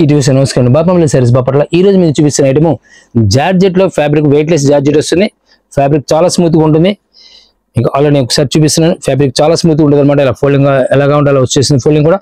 ఇటీవల నమస్కారం బాపంల సారీస్ బాపట్ల ఈ రోజు మీరు చూపిస్తున్న ఐటమ్ జార్జెట్ లో ఫ్యాబ్రిక్ వెయిట్ లెస్ జార్జెట్ వస్తుంది. ఫ్యాబ్రిక్ చాలా స్మూత్ గా ఉంటుంది. ఇంకా ఆల్రెడీ ఒకసారి చూపిస్తున్నాను. ఫ్యాబ్రిక్ చాలా స్మూత్ గా ఉంటుంది అనమాట. ఇలా ఫోల్డింగ్ ఎలాగా ఉండాలో వచ్చేసింది. ఫోల్డింగ్ కూడా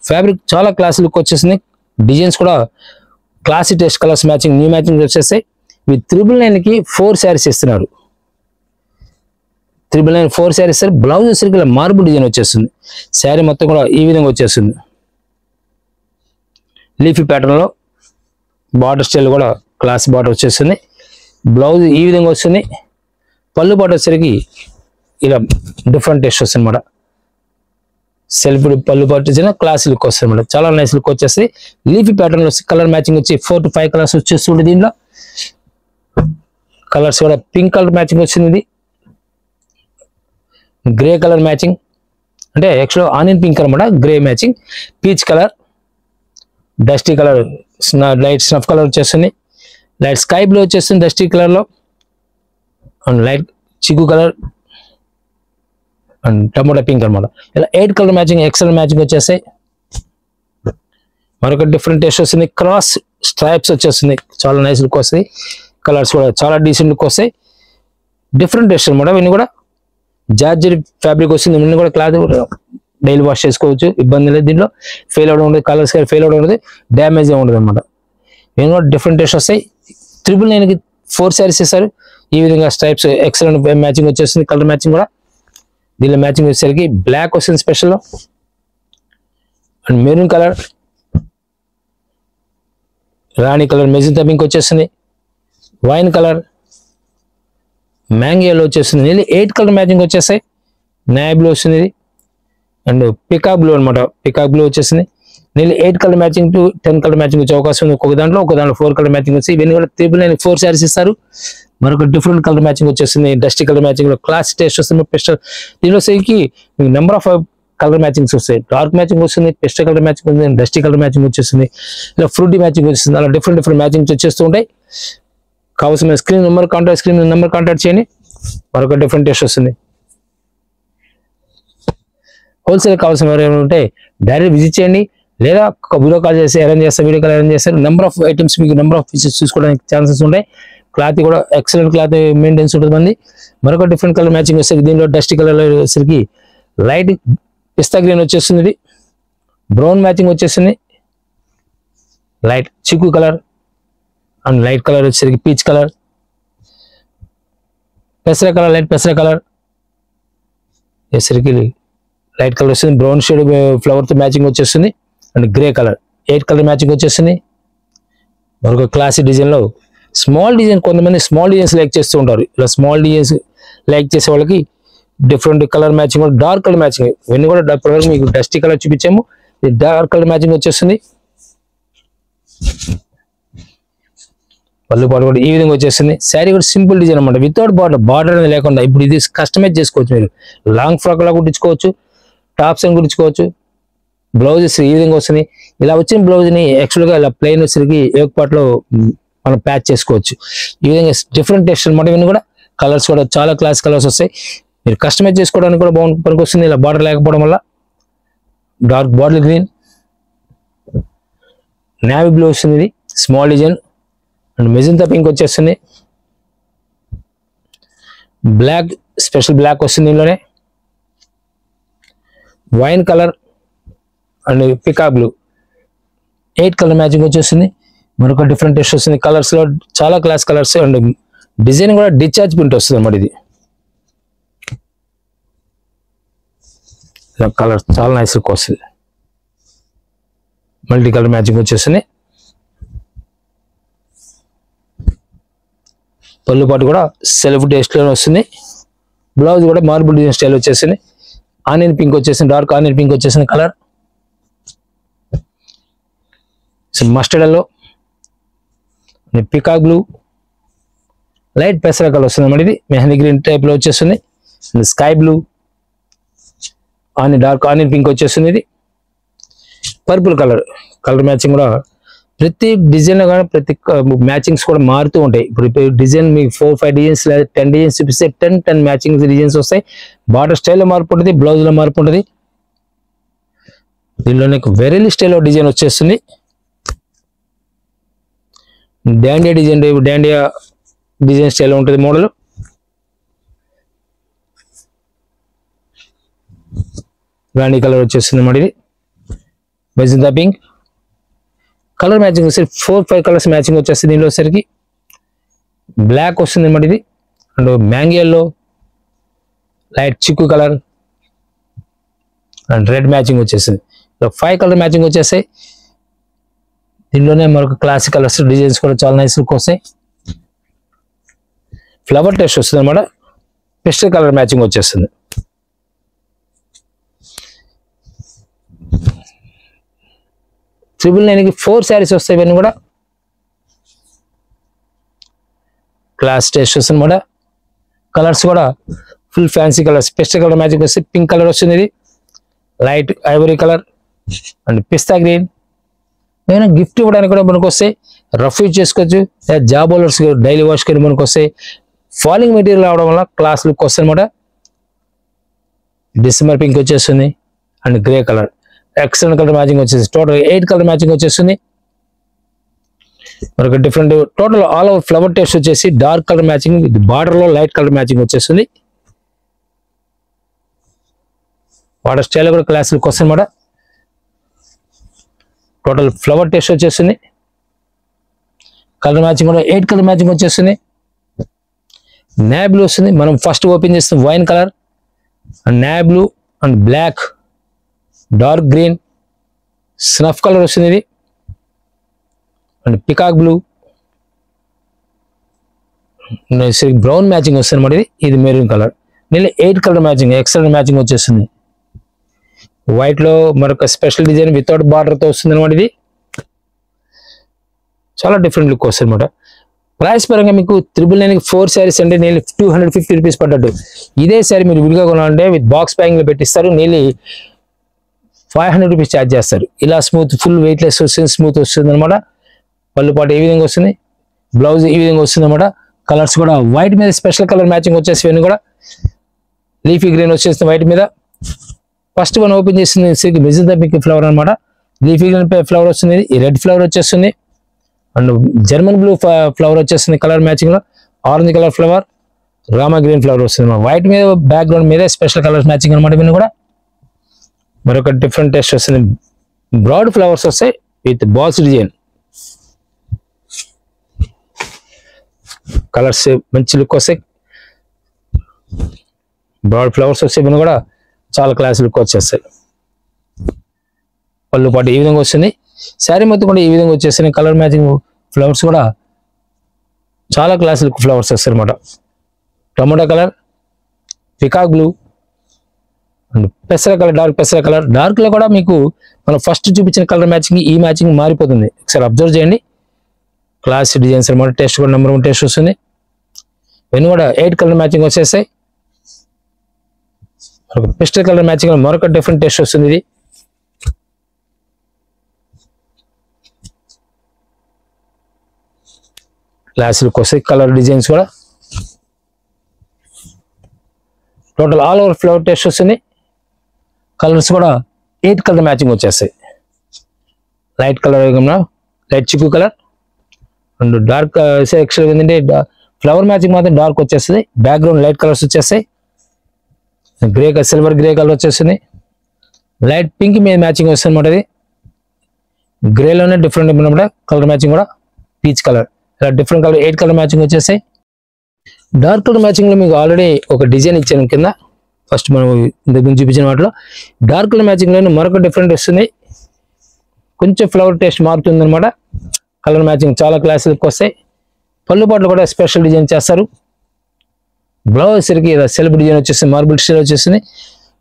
ఫ్యాబ్రిక్ చాలా క్లాస్ లుక్ వచ్చేసింది. డిజైన్స్ కూడా classic test colours matching new matching వచ్చేస్తాయి. విత్ 999 కి 4 శారీస్ ఇస్తున్నారు. 999 4 శారీస్ ఇస్తారు. బ్లౌజ్ వచ్చేసరికి ఇలా మార్బుల్ డిజైన్ వచ్చేస్తుంది. శారీ మొత్తం కూడా ఈ విధంగా వచ్చేస్తుంది. లీఫీ ప్యాటర్న్ లో బార్డర్ స్టైల్ కూడా క్లాస్ బార్డర్ వచ్చేస్తుంది. బ్లౌజ్ ఈ విధంగా వస్తుంది. పళ్ళు బార్డర్ వచ్చేసరికి ఇలా డిఫరెంట్ టెస్ట్ వస్తుంది అనమాట. సెల్ఫ్ పళ్ళు బార్డర్ వచ్చిన క్లాస్ లుక్ వస్తుంది అనమాట. చాలా నైస్ లుక్ వచ్చేసి లీఫీ ప్యాటర్న్ లో కలర్ మ్యాచింగ్ వచ్చి 4 to 5 కలర్స్ వచ్చేస్తుంది. దీంట్లో కలర్స్ కూడా పింక్ కలర్ మ్యాచింగ్ వచ్చింది. ఇది గ్రే కలర్ మ్యాచింగ్ అంటే యాక్చువల్ ఆనియన్ పింక్ అనమాట. Grey matching peach colour, dusty colour, light snuff colour వచ్చేస్తుంది. లైట్ స్కై బ్లూ వచ్చేస్తుంది డస్టీ కలర్ లో. అండ్ లైట్ చిక్కు కలర్ అండ్ టమోటా పింక్ అనమాట. ఇలా 8 కలర్ మ్యాచింగ్ ఎక్సెల్ మ్యాచింగ్ వచ్చేస్తాయి. మరొక డిఫరెంట్ టేస్ట్ వస్తుంది. క్రాస్ స్ట్రైప్స్ వచ్చేస్తుంది. చాలా నైస్ లుక్ వస్తాయి. కలర్స్ కూడా చాలా డీసెంట్ లుక్ వస్తాయి. డిఫరెంట్ టేస్ట్ అనమాట. ఇవన్నీ కూడా జార్జెట్ ఫ్యాబ్రిక్ వస్తుంది. ఇవన్నీ కూడా క్లాత్ డైలీ వాష్ చేసుకోవచ్చు, ఇబ్బంది లేదు. దీంట్లో ఫెయిల్ అవడం ఉండదు, కలర్స్ ఫెయిల్ అవడం ఉండదు, డ్యామేజ్ ఉండదు అనమాట. ఇవన్నీ కూడా డిఫరెంట్ టేస్ట్ వస్తాయి. 999 కి 4 శారీస్ ఇస్తారు. ఈ విధంగా స్ట్రైప్స్ ఎక్సలెంట్ మ్యాచింగ్ వచ్చేస్తుంది. కలర్ మ్యాచింగ్ కూడా దీనిలో మ్యాచింగ్ వచ్చేసరికి బ్లాక్ వస్తుంది special and maroon colour, Rani colour, magenta pink వచ్చేస్తుంది. వైన్ కలర్, మ్యాంగో ఎల్లో వచ్చేస్తుంది. నెల్లి 8 కలర్ మ్యాచింగ్ వచ్చేస్తాయి. నాయ్ బ్లూ వస్తుంది అండ్ పికాక్ బ్లూ అనమాట. పికాక్ బ్లూ వచ్చేసింది. Nelli 8 colour matching to 10 colour matching వచ్చే అవకాశం ఉంది. ఒక దాంట్లో 4 కలర్ మ్యాచింగ్ వచ్చి ఇవన్నీ కూడా 999 4 శారీస్ ఇస్తారు. మరొక డిఫరెంట్ కలర్ మ్యాచింగ్ వచ్చేస్తుంది. డస్టీ కలర్ మ్యాచింగ్ లో క్లాస్ టేస్ట్ వస్తుంది. పెస్టల్ దీనిలో సరికి మీకు నెంబర్ ఆఫ్ కలర్ మ్యాచింగ్స్ వస్తాయి. డార్క్ మ్యాచింగ్ వస్తుంది, పెస్టల్ కలర్ మ్యాచింగ్ వస్తుంది, డస్టీ కలర్ మ్యాచింగ్ వచ్చేస్తుంది, ఇలా ఫ్రూటీ మ్యాచింగ్ వచ్చేస్తుంది. అలా డిఫరెంట్ మ్యాచింగ్స్ వచ్చేస్తూ ఉంటాయి. కావాల్సిన స్క్రీన్ నెంబర్ కాంటాక్ట్ చేయండి. మరొక డిఫరెంట్ టేస్ట్ వస్తుంది. హోల్సేల్ కావాల్సిన ఎవరైనా ఉంటే డైరెక్ట్ విజిట్ చేయండి, లేదా వీడియో కాల్ చేసి అరేంజ్ చేస్తారు. నెంబర్ ఆఫ్ ఐటమ్స్ మీకు నెంబర్ ఆఫ్ పీసెస్ చూసుకోవడానికి ఛాన్సెస్ ఉంటాయి. క్లాత్ కూడా ఎక్సలెంట్ క్లాత్ మెయింటెన్స్ ఉంటుంది మంది. మరొక డిఫరెంట్ కలర్ మ్యాచింగ్ వచ్చేసరికి దీనిలో డస్టీ కలర్ వచ్చేసరికి లైట్ పిస్తా గ్రీన్ వచ్చేస్తుంది. ఇది బ్రౌన్ మ్యాచింగ్ వచ్చేస్తుంది. లైట్ చిక్కు కలర్ అండ్ లైట్ కలర్ వచ్చేసరికి పీచ్ కలర్, పెసర కలర్, లైట్ పెసర కలర్ వచ్చేసరికి లైట్ కలర్ వస్తుంది. బ్రౌన్ షేడ్ ఫ్లవర్ తో మ్యాచింగ్ వచ్చేస్తుంది and grey colour 8 colour matching వచ్చేస్తుంది. మరొక క్లాసిక్ డిజైన్ లో స్మాల్ డిజైన్, కొంతమంది స్మాల్ డిజైన్స్ లైక్ చేస్తూ ఉంటారు. ఇలా స్మాల్ డిజైన్స్ లైక్ చేసే వాళ్ళకి different colour matching, dark colour matching. ఇవన్నీ కూడా మీకు డస్టీ కలర్ చూపించాము. ఇది డార్క్ కలర్ మ్యాచింగ్ వచ్చేస్తుంది. పళ్ళు పాటు కూడా ఈ విధంగా వచ్చేస్తుంది. శారీ కూడా సింపుల్ డిజైన్ అనమాట. వితౌట్ బార్డర్ అనేది లేకుండా. ఇప్పుడు ఇది కస్టమైజ్ చేసుకోవచ్చు. మీరు లాంగ్ ఫ్రాక్ లా కుట్టించుకోవచ్చు, టాప్స్ అని కుట్టించుకోవచ్చు. బ్లౌజెస్ ఈ విధంగా వస్తుంది. ఇలా వచ్చిన బ్లౌజ్ ని యాక్చువల్ గా ఇలా ప్లెయిన్ వచ్చేసరికి ఏక్ పార్ట్ లో మనం ప్యాచ్ చేసుకోవచ్చు. ఈ విధంగా డిఫరెంట్ టెక్స్ట్ అనమాట. ఇవన్నీ కూడా కలర్స్ కూడా చాలా క్లాస్ కలర్స్ వస్తాయి. మీరు కస్టమైజ్ చేసుకోవడానికి కూడా పనికి వస్తుంది. ఇలా బార్డర్ లేకపోవడం వల్ల dark bottle green, navy blue వస్తుంది. ఇది small design and magenta pink వచ్చేస్తుంది. బ్లాక్, స్పెషల్ బ్లాక్ వస్తుంది. దీనిలోనే wine colour and peacock blue 8 colour matching వచ్చేస్తుంది. మరొక డిఫరెంట్ టెస్ట్ వస్తుంది. కలర్స్ లో చాలా క్లాస్ కలర్స్ అండ్ డిజైన్ కూడా డిశ్చార్జ్ ప్రింట్ వస్తుంది అన్నమాట. ఇది కలర్ చాలా నైస్ లుక్ వస్తుంది. మల్టీ కలర్ మ్యాచింగ్ వచ్చేస్తుంది. పళ్ళు పాటు కూడా సెల్ఫ్ టేస్ట్ లో వస్తుంది. బ్లౌజ్ కూడా మార్బుల్ డిజైన్ స్టైల్ వచ్చేసింది. ఆనియన్ పింక్ వచ్చేసింది. డార్క్ ఆనియన్ పింక్ వచ్చేసింది colour. Mustard yellow, peacock blue, light పెసర కలర్ వస్తుంది అన్నమాట. ఇది మెహందీ గ్రీన్ టైప్ లో వచ్చేస్తుంది. Sky blue, dark onion pink వచ్చేస్తుంది. ఇది పర్పుల్ కలర్ మ్యాచింగ్ కూడా ప్రతి డిజైన్ కానీ ప్రతి మ్యాచింగ్స్ కూడా మారుతూ ఉంటాయి. ఇప్పుడు డిజైన్ మీకు 4-5 డిజైన్స్ లేదా 10 డిజైన్స్ చూపిస్తే 10 మ్యాచింగ్ డిజైన్స్ వస్తాయి. బార్డర్ స్టైల్లో మార్పు ఉంటుంది, బ్లౌజ్ లో మార్పు ఉంటుంది. దీనిలో నీకు వెరైటీ స్టైల్ డిజైన్ వచ్చేస్తుంది. డాండియా డిజైన్ స్టైల్ ఉంటుంది మోడల్. రాణి కలర్ వచ్చేస్తుంది అన్నమాట. ఇది మెజెంటా పింక్. కలర్ మ్యాచింగ్ వచ్చేసరికి 4-5 కలర్స్ మ్యాచింగ్ వచ్చేస్తుంది. దీనిలో వచ్చేసరికి బ్లాక్ వస్తుంది అన్నమాట. ఇది అండ్ మ్యాంగోలో లైట్ చిక్కు కలర్ అండ్ రెడ్ మ్యాచింగ్ వచ్చేసింది. 5 కలర్ మ్యాచింగ్ వచ్చేసాయి. దీనిలోనే మరొక క్లాసిక్ కలర్స్ డిజైన్స్ కూడా చాలా నైస్ లుక్ వస్తాయి. ఫ్లవర్ టెస్ట్ వస్తుంది అన్నమాట. పిస్టల్ కలర్ మ్యాచింగ్ వచ్చేస్తుంది. $999కి 4 శారీస్ వస్తాయి. ఇవన్నీ కూడా క్లాస్ టెస్ట్ వస్తుంది అన్నమాట. కలర్స్ కూడా full fancy colours. Pistol colour matching వస్తే పింక్ కలర్ వస్తుంది. ఇది light Ivory colour and pista green. ఏమైనా గిఫ్ట్ ఇవ్వడానికి కూడా మనకు వస్తాయి. రఫ్ యూజ్ చేసుకోవచ్చు. జాబ్ హోల్డర్స్ డైలీ వాష్ కి మనకు వస్తాయి. ఫాలింగ్ మెటీరియల్ అవడం వల్ల క్లాస్ లుక్ వస్తుంది అనమాట. డిసెంబర్ పింక్ వచ్చేస్తుంది and grey colour. Excellent colour matching వచ్చేసి టోటల్ 8 కలర్ మ్యాచింగ్ వచ్చేస్తుంది. మరొక different total all over flower test వచ్చేసి dark colour matching with border లో లైట్ కలర్ మ్యాచింగ్ వచ్చేస్తుంది. వాటర్ స్టైల్ కూడా క్లాస్ లుక్ వస్తుంది అనమాట. టోటల్ ఫ్లవర్ టెస్ట్ వచ్చేస్తుంది. కలర్ మ్యాచింగ్ కూడా 8 కలర్ మ్యాచింగ్ వచ్చేస్తుంది. నేవీ బ్లూ వస్తుంది. మనం ఫస్ట్ ఓపెన్ చేస్తాం wine colour and navy blue and black, dark green, snuff colour వస్తుంది. ఇది and peacock blue, brown matching వస్తుంది అన్నమాట. ఇది మెరూన్ కలర్. నేను 8 కలర్ మ్యాచింగ్ ఎక్సలెంట్ మ్యాచింగ్ వచ్చేస్తుంది. వైట్ లో మరొక స్పెషల్ డిజైన్ వితౌట్ బార్డర్ తో వస్తుంది అనమాట. ఇది చాలా డిఫరెంట్ లుక్ వస్తుంది అనమాట. ప్రైస్ పరంగా మీకు $999కి 4 శారీస్ అంటే నేను 250 రూపీస్ పడ్డట్టు. ఇదే శారీ మీరు విడిగా కొనాలంటే విత్ బాక్స్ ప్యాకింగ్ లో పెట్టిస్తారు. నేను 500 రూపీస్ ఛార్జ్ చేస్తారు. ఇలా స్మూత్ ఫుల్ వెయిట్ లెస్ వస్తుంది, స్మూత్ వస్తుంది అనమాట. పళ్ళు పాటు ఈ విధంగా వస్తుంది. బ్లౌజ్ ఈ విధంగా వస్తుంది అనమాట. కలర్స్ కూడా వైట్ మీద స్పెషల్ కలర్ మ్యాచింగ్ వచ్చేసి ఇవన్నీ కూడా లీఫీ గ్రీన్ వచ్చేస్తుంది వైట్ మీద. ఫస్ట్ వన్ ఓపెన్ చేసింది మెజెంటా పింక్ ఫ్లవర్ అనమాట. లీఫీ గ్రీన్ ఫ్లవర్ వస్తుంది. ఈ రెడ్ ఫ్లవర్ వచ్చేస్తుంది అండ్ జర్మన్ బ్లూ ఫ్లవర్ వచ్చేస్తుంది కలర్ మ్యాచింగ్ లో. Orange colour flower, Rama green flower వస్తుంది. వైట్ మీద బ్యాక్గ్రౌండ్ మీద స్పెషల్ కలర్స్ మ్యాచింగ్ అనమాట. ఇవన్నీ కూడా మరొక డిఫరెంట్ టెస్ట్ వస్తుంది. బ్రాడ్ ఫ్లవర్స్ వస్తాయి విత్ బాల్స్ డిజైన్. కలర్స్ మంచి లుక్ వస్తాయి. బ్రాడ్ ఫ్లవర్స్ వస్తాయి. ఇవన్నీ కూడా చాలా క్లాస్ లుక్ వచ్చేస్తాయి. పళ్ళు పాటు ఈ విధంగా వస్తుంది. శారీ మొత్తం కూడా ఈ విధంగా వచ్చేస్తాయి. కలర్ మ్యాచింగ్ ఫ్లవర్స్ కూడా చాలా క్లాస్ లుక్ ఫ్లవర్స్ వస్తాయి అనమాట. Tomato colour, peacock blue and పెసర కలర్, డార్క్ పెసర కలర్. డార్క్ లో కూడా మీకు మనం ఫస్ట్ చూపించిన కలర్ మ్యాచింగ్ ఈ మ్యాచింగ్ మారిపోతుంది. ఒకసారి అబ్జర్వ్ చేయండి. క్లాస్ డిజైన్స్ అనమాట. టెస్ట్ కూడా నెంబర్ 1 టెస్ట్ వస్తుంది. ఇవన్నీ కూడా 8 కలర్ మ్యాచింగ్ వచ్చేస్తాయి. పిస్టల్ కలర్ మ్యాచింగ్ మరొక డిఫరెంట్ టెస్ట్ వస్తుంది. ఇది క్లాస్ లుక్ వస్తాయి. కలర్ డిజైన్స్ కూడా total all over flower test వస్తుంది. కలర్స్ కూడా 8 కలర్ మ్యాచింగ్ వచ్చేస్తాయి. లైట్ కలర్, లైట్ చిక్కు కలర్ అండ్ డార్క్ సెక్షన్ ఏంటంటే ఫ్లవర్ మ్యాచింగ్ మాత్రం డార్క్ వచ్చేస్తుంది. బ్యాక్గ్రౌండ్ లైట్ కలర్స్ వచ్చేస్తాయి. గ్రే సిల్వర్ గ్రే కలర్ వచ్చేస్తుంది. లైట్ పింక్ మీద మ్యాచింగ్ వస్తుంది అనమాట. ఇది గ్రేలోనే డిఫరెంట్ కలర్ మ్యాచింగ్ కూడా పీచ్ కలర్. ఇలా డిఫరెంట్ కలర్ 8 కలర్ మ్యాచింగ్ వచ్చేస్తాయి. డార్క్ కలర్ మ్యాచింగ్ లో మీకు ఆల్రెడీ ఒక డిజైన్ ఇచ్చాను కింద. ఫస్ట్ మనం దగ్గర చూపించిన వాటిలో డార్క్ కలర్ మ్యాచింగ్ లో మరొక డిఫరెంట్ వస్తుంది. కొంచెం ఫ్లవర్ టేస్ట్ మారుతుంది అనమాట. కలర్ మ్యాచింగ్ చాలా క్లాస్ లుక్ వస్తాయి. పళ్ళు పాటలు కూడా స్పెషల్ డిజైన్ చేస్తారు. బ్లౌజ్ సరికి సెల్ఫ్ డిజైన్ వచ్చేసి మార్బుల్ స్టైల్ వచ్చేసింది.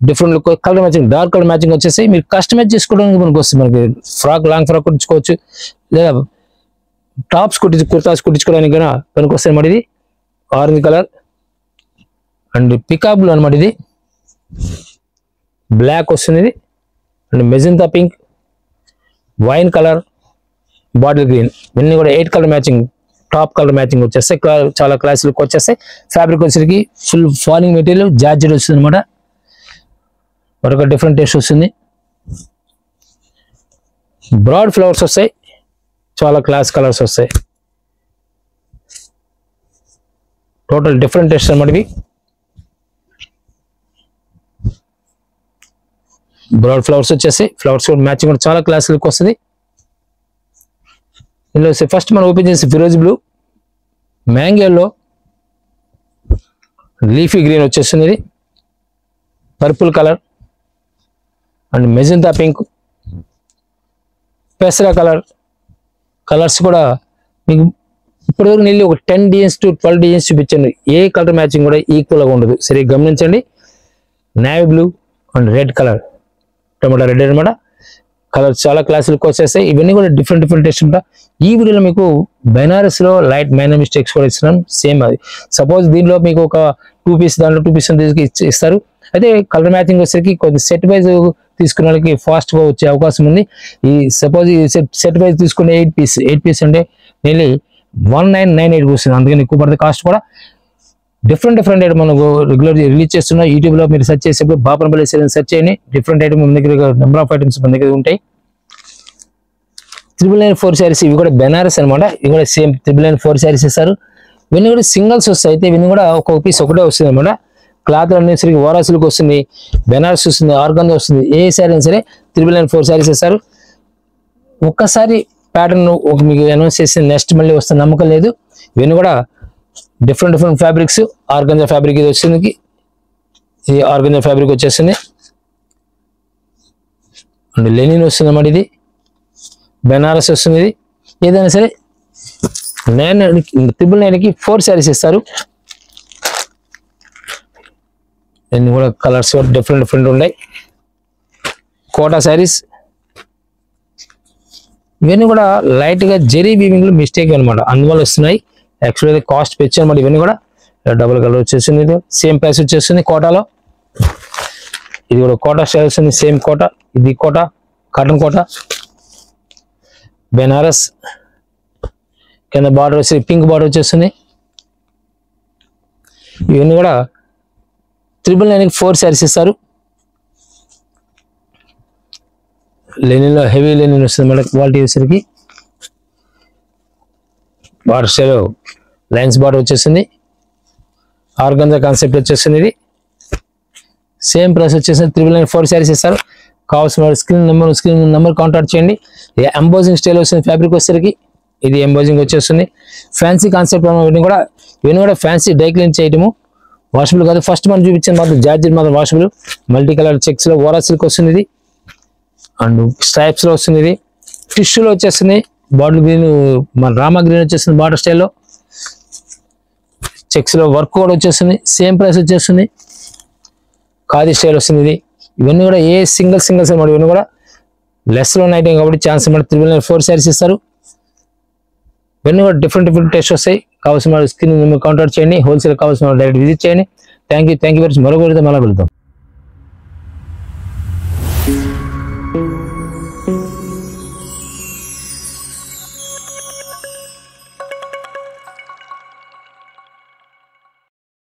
Different look. Colour matching dark colour matching వచ్చేసి మీరు కస్టమైజ్ చేసుకోవడానికి మనకు వస్తుంది. మనకి ఫ్రాక్, లాంగ్ ఫ్రాక్ కుట్టించుకోవచ్చు, లేదా టాప్స్ కుర్తాస్ కుట్టించుకోవడానికి కూడా పనికి వస్తాయి అన్నమాట. ఇది orange colour and peacock blue అనమాట. ఇది బ్లాక్ వస్తుంది. ఇది and magenta pink, wine colour, bottle green. ఇవన్నీ కూడా 8 colour matching, top colour matching వచ్చేస్తాయి. చాలా క్లాస్ లుక్ వచ్చేస్తాయి. ఫ్యాబ్రిక్ వచ్చేసరికి ఫుల్ ఫాలింగ్ మెటీరియల్ జార్జెట్ వస్తుంది అనమాట. మరొక డిఫరెంట్ టేస్ట్ వస్తుంది. బ్రాడ్ ఫ్లవర్స్ వస్తాయి. చాలా క్లాస్ కలర్స్ వస్తాయి. టోటల్ డిఫరెంట్ టెస్ట్ అన్నమాట ఇవి. బ్రాడ్ ఫ్లవర్స్ వచ్చేసి, ఫ్లవర్స్ కూడా మ్యాచింగ్ కూడా చాలా క్లాస్ లుక్ వస్తుంది. ఇందులో ఫస్ట్ మనం ఓపెన్ చేసి ఫిరోజ్ బ్లూ, మ్యాంగోలో లీఫీ గ్రీన్ వచ్చేస్తుంది, ఇది purple colour and magenta pink, పెసరా కలర్స్ కూడా మీకు ఇప్పటివరకు నేను ఒక 10 డిజైన్స్ to 12 డిజైన్స్ చూపించండి. ఏ కలర్ మ్యాచింగ్ కూడా ఈక్వల్గా ఉండదు. సరిగ్గా గమనించండి. Navy blue and red colour, tomato red అనమాట. కలర్ చాలా క్లాసులకు వచ్చేస్తాయి. ఇవన్నీ కూడా డిఫరెంట్ టేస్ట్ ఉంటాయి. ఈ వీడియోలో మీకు బెనారస్లో లైట్ మైనర్ మిస్టేక్స్ కూడా ఇస్తున్నాం. సేమ్ అది సపోజ్ దీనిలో మీకు ఒక 2 పీస్ దాంట్లో 2 పీస్ ఇస్తారు. అయితే కలర్ మ్యాచింగ్ వచ్చేసరికి కొద్ది సెట్ వైజ్ తీసుకున్న వాళ్ళకి ఫాస్ట్గా వచ్చే అవకాశం ఉంది. ఈ సపోజ్ ఈ సెట్ వైజ్ తీసుకునే 8 పీస్ అంటే నియర్లీ 1998 వస్తుంది. అందుకని ఎక్కువ పడుతుంది కాస్ట్ కూడా. డిఫరెంట్ ఐటమ్ మనం రెగ్యులర్ రిలీజ్ చేస్తున్నాం. యూట్యూబ్లో మీరు సెర్చ్ చేసేప్పుడు బాపనపల్లి సేల్ సెర్చ్ చేయండి. డిఫరెంట్ ఐటమ్ మన దగ్గర నెంబర్ ఆఫ్ ఐటమ్స్ మన దగ్గర ఉంటాయి. 994 శారీస్, ఇవి కూడా బెనారస్ అనమాట. ఇవి కూడా సేమ్ 994 శారీస్ ఇస్తారు. ఇవన్నీ కూడా సింగిల్స్ వస్తాయి. అయితే ఇవన్నీ కూడా ఒక్కొక్క పీస్ ఒకటే వస్తుంది అనమాట. క్లాత్ అనేసరికి వారాసులకు వస్తుంది, బెనారస్ వస్తుంది, ఆర్గంజా వస్తుంది. ఏ శారీ అయినా సరే 994 శారీస్ ఇస్తారు. ఒక్కసారి ప్యాటర్న్ మీకు అనౌన్స్ చేసి నెక్స్ట్ మళ్ళీ వస్తున్న నమ్మకం లేదు. ఇవన్నీ కూడా డిఫరెంట్ ఫ్యాబ్రిక్స్. ఆర్గంజా ఫ్యాబ్రిక్ ఇది వస్తుంది, ఇది ఆర్గంజా ఫ్యాబ్రిక్ వచ్చేస్తుంది అండ్ లెనిన్ వస్తుంది అన్నమాట. ఇది బెనారస్ వస్తుంది. ఇది ఏదైనా సరే 999కి 4 శారీస్ ఇస్తారు. ఇవన్నీ కూడా కలర్స్ డిఫరెంట్ ఉన్నాయి. కోటా శారీస్, ఇవన్నీ కూడా లైట్గా జెరీ వీవింగ్ లో మిస్టేక్ అనమాట, అందువల్ల వస్తున్నాయి. యాక్చువల్లీ కాస్ట్ పెంచి అనమాట. ఇవన్నీ కూడా డబుల్ కలర్ వచ్చేస్తుంది. ఇది సేమ్ ప్రైస్ వచ్చేస్తుంది కోటాలో. ఇది కూడా కోటా స్టైల్ వస్తుంది, సేమ్ కోటా. ఇది కోటా, కాటన్ కోటా, బెనారస్. కింద బార్డర్ వచ్చి పింక్ బార్డర్ వచ్చేస్తుంది. ఇవన్నీ కూడా 999కి 4 శారీస్ ఇస్తారు. లెనిన్లో హెవీ లెనిన్ వస్తుంది మనకి. క్వాలిటీ వచ్చేసరికి బార్డర్ స్టైల్ లైన్స్ బార్డర్ వచ్చేసింది. ఆర్గంజా కాన్సెప్ట్ వచ్చేసింది. ఇది సేమ్ ప్రైస్ వచ్చేసింది. 999 శారీస్ ఇస్తారు. కావాల్సిన స్క్రీన్ నెంబర్ కాంటాక్ట్ చేయండి. ఎంబోజింగ్ స్టైల్ వస్తుంది. ఫ్యాబ్రిక్ వచ్చేసరికి ఇది ఎంబోజింగ్ వచ్చేస్తుంది. ఫ్యాన్సీ కాన్సెప్ట్ ఇవన్నీ కూడా ఫ్యాన్సీ డై క్లీన్ చేయటము. వాషబుల్ కాదు. ఫస్ట్ మనం చూపించింది మాత్రం జార్జెట్ మాత్రం వాషబుల్. మల్టీ కలర్ చెక్స్ లో ఓరా సిల్క్ వస్తుంది. ఇది అండ్ స్ట్రైప్స్ లో వస్తుంది. ఇది టిష్యూలో వచ్చేస్తుంది. బాటిల్ గ్రీన్, మన రామా గ్రీన్ వచ్చేస్తుంది. బార్డర్ స్టైల్లో చెక్స్ లో వర్క్ కూడా వచ్చేస్తుంది. సేమ్ ప్రైస్ వచ్చేస్తుంది. ఖాదీ స్టైల్ వస్తుంది. ఇది ఇవన్నీ కూడా ఏ సింగిల్స్ అనమాట. ఇవన్నీ కూడా లెస్ లో ఐటమ్ కాబట్టి ఛాన్స్ అనమాట. 999 శారీస్ ఇస్తారు. ఇవన్నీ కూడా డిఫరెంట్ టేస్ట్ వస్తాయి. కావాల్సిన స్క్రీన్ నెంబర్ కాంటాక్ట్ చేయండి. హోల్సేల్ కావాల్సిన డైరెక్ట్ విజిట్ చేయండి. Thank you very much. మరొక మళ్ళీ వెళ్తాం.